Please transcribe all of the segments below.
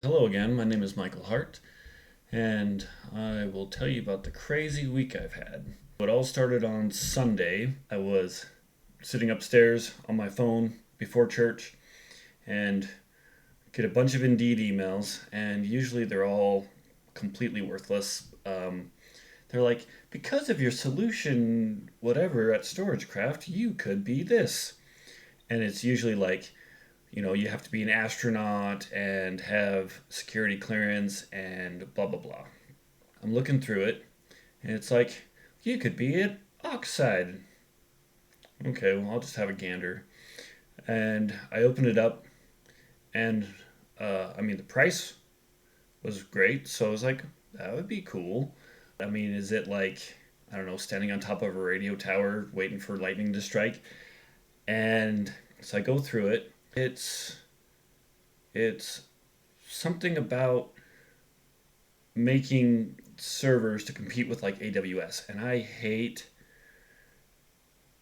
Hello again, my name is Michael Hart, and I will tell you about the crazy week I've had. It all started on Sunday. I was sitting upstairs on my phone before church and get a bunch of Indeed emails, and usually they're all completely worthless. They're like, because of your solution, whatever, at StorageCraft, you could be this. And it's usually like, you have to be an astronaut and have security clearance and blah, blah, blah. I'm looking through it and it's like, you could be at Oxide. Okay, well, I'll just have a gander. And I opened it up and the price was great. So I was like, that would be cool. I mean, is it like, I don't know, standing on top of a radio tower waiting for lightning to strike? And so I go through it. It's something about making servers to compete with like AWS. And I hate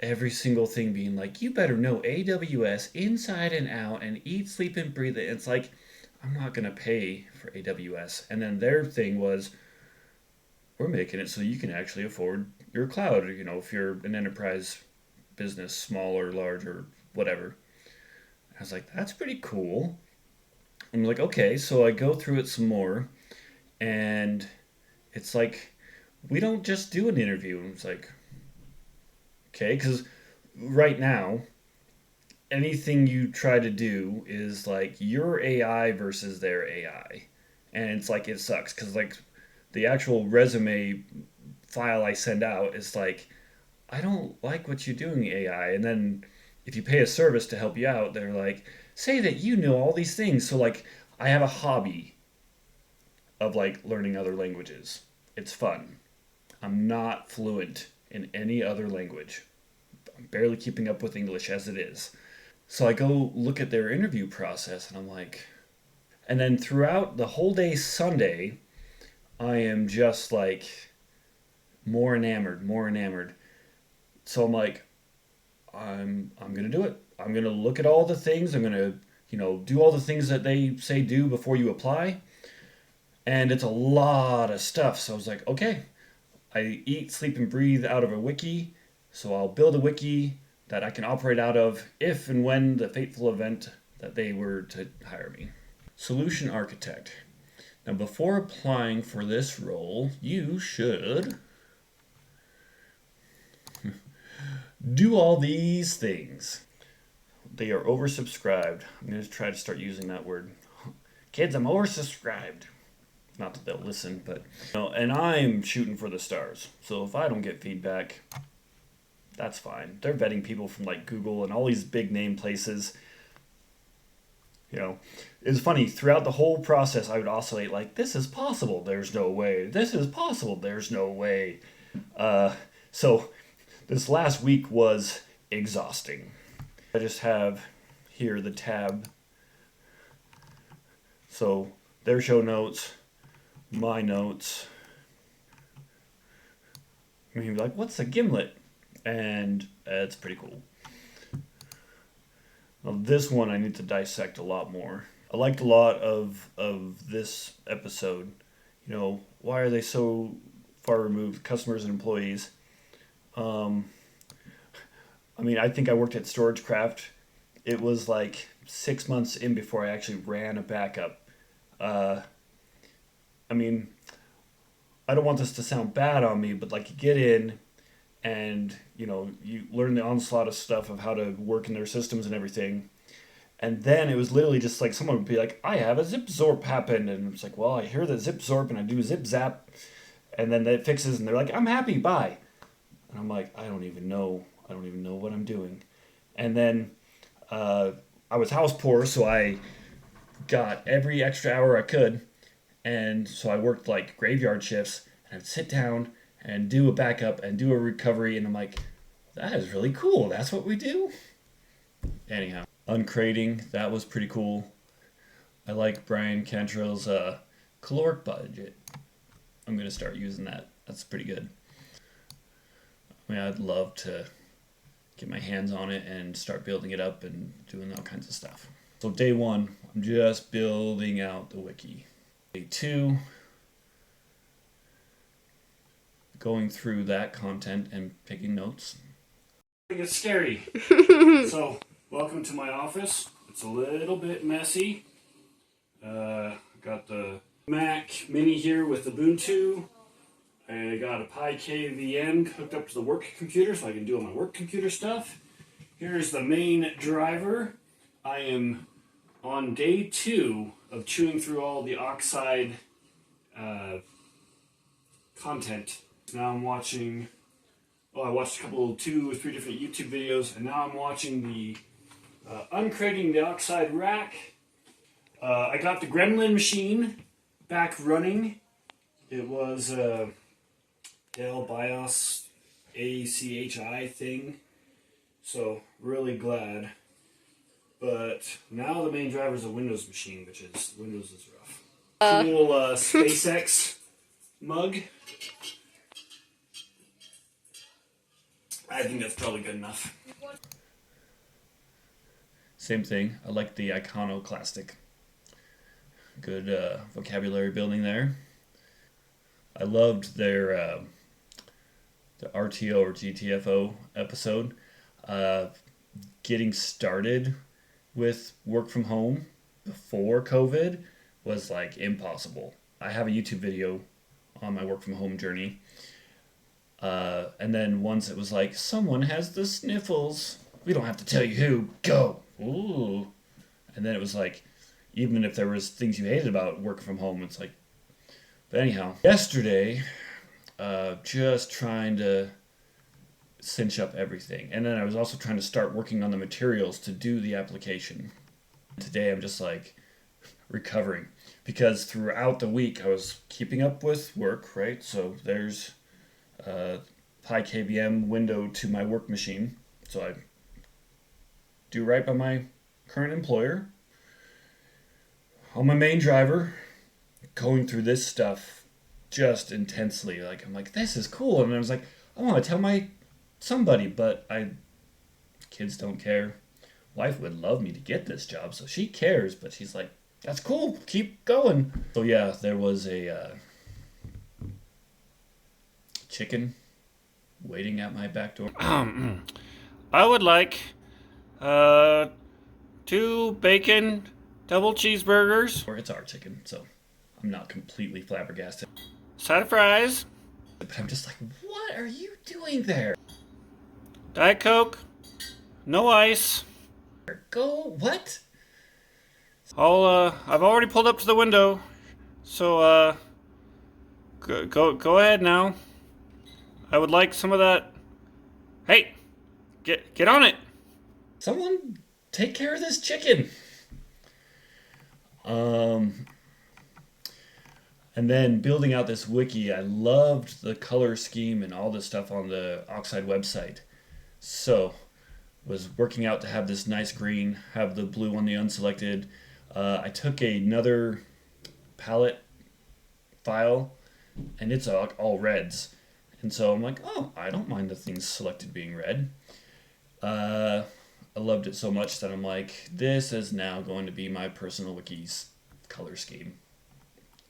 every single thing being like, you better know AWS inside and out and eat, sleep, and breathe it. It's like, I'm not going to pay for AWS. And then their thing was, we're making it so you can actually afford your cloud, if you're an enterprise business, small or large or whatever. I was like, that's pretty cool. I'm like, okay, so I go through it some more, and it's like, we don't just do an interview. And it's like, okay, because right now, anything you try to do is like your AI versus their AI. And it's like, it sucks because, like, the actual resume file I send out is like, I don't like what you're doing, AI. And then if you pay a service to help you out, they're like, say that you know all these things. So, like, I have a hobby of like learning other languages. It's fun. I'm not fluent in any other language. I'm barely keeping up with English as it is. So I go look at their interview process and I'm like, and then throughout the whole day Sunday, I am just like more enamored, more enamored. So I'm like, I'm gonna do it. I'm gonna look at all the things. I'm gonna do all the things that they say do before you apply, and it's a lot of stuff. So I was like, okay, I eat, sleep, and breathe out of a wiki, so I'll build a wiki that I can operate out of if and when the fateful event that they were to hire me. Solution architect. Now, before applying for this role, you should do all these things. They are oversubscribed. I'm going to try to start using that word. Kids, I'm oversubscribed. Not that they'll listen, but and I'm shooting for the stars. So if I don't get feedback, that's fine. They're vetting people from like Google and all these big name places. It's funny, throughout the whole process I would oscillate like, this is possible, there's no way. This is possible, there's no way. So this last week was exhausting. I just have here the tab. So their show notes, my notes. I mean, like, what's a gimlet? And it's pretty cool. Now, this one I need to dissect a lot more. I liked a lot of this episode. Why are they so far removed, customers and employees? Um, I think I worked at StorageCraft. It was like 6 months in before I actually ran a backup. Uh, I mean, I don't want this to sound bad on me, but like, you get in and you learn the onslaught of stuff of how to work in their systems and everything. And then it was literally just like someone would be like, I have a zip zorp happen. And it's like, well, I hear the zip zorp and I do zip zap. And then it fixes and they're like, I'm happy, bye. And I'm like, I don't even know. I don't even know what I'm doing. And then uh, I was house poor, so I got every extra hour I could. And so I worked like graveyard shifts and I'd sit down and do a backup and do a recovery. And I'm like, that is really cool. That's what we do. Anyhow, uncrating, that was pretty cool. I like Brian Cantrell's caloric budget. I'm going to start using that. That's pretty good. I'd love to get my hands on it and start building it up and doing all kinds of stuff. So day one, I'm just building out the wiki. Day two, going through that content and picking notes. It's scary. So, welcome to my office. It's a little bit messy. Got the Mac Mini here with Ubuntu. I got a Pi KVM hooked up to the work computer so I can do all my work computer stuff. Here's the main driver. I am on day 2 of chewing through all the Oxide content. Now I'm watching, I watched a couple, 2 or 3 different YouTube videos, and now I'm watching the uncrating the Oxide rack. I got the Gremlin machine back running. It was Dell BIOS ACHI thing, so really glad. But now the main driver is a Windows machine, which is, Windows is rough. Cool SpaceX mug. I think that's probably good enough. Same thing. I like the iconoclastic. Good vocabulary building there. I loved their the RTO or GTFO episode. Getting started with work from home before COVID was like impossible. I have a YouTube video on my work from home journey. And then once it was like, someone has the sniffles. We don't have to tell you who. Go. Ooh. And then it was like, even if there was things you hated about working from home, it's like, but anyhow, yesterday, just trying to cinch up everything. And then I was also trying to start working on the materials to do the application. Today I'm just like recovering because throughout the week I was keeping up with work, right? So there's Pi KVM window to my work machine. So I do right by my current employer. On my main driver, going through this stuff just intensely. Like I'm like, this is cool. And I was like, I want to tell somebody, but kids don't care. Wife would love me to get this job, so she cares, but she's like, that's cool, keep going. So yeah, there was a chicken waiting at my back door. I would like 2 bacon double cheeseburgers, Or it's our chicken, so I'm not completely flabbergasted. side of fries, But I'm just like, what are you doing there? Diet Coke, no ice. Go, what? I've already pulled up to the window, so go ahead now. I would like some of that. Hey, get on it. Someone take care of this chicken. And then building out this wiki, I loved the color scheme and all the stuff on the Oxide website. So, was working out to have this nice green, have the blue on the unselected. I took another palette file, and it's all reds. And so I'm like, oh, I don't mind the things selected being red. I loved it so much that I'm like, this is now going to be my personal wiki's color scheme.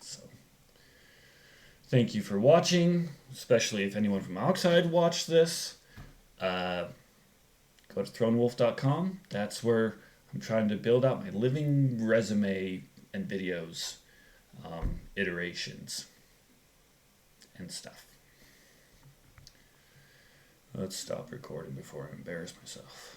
So, thank you for watching, especially if anyone from Oxide watched this. Go to thronewolf.com. That's where I'm trying to build out my living resume and videos, iterations, and stuff. Let's stop recording before I embarrass myself.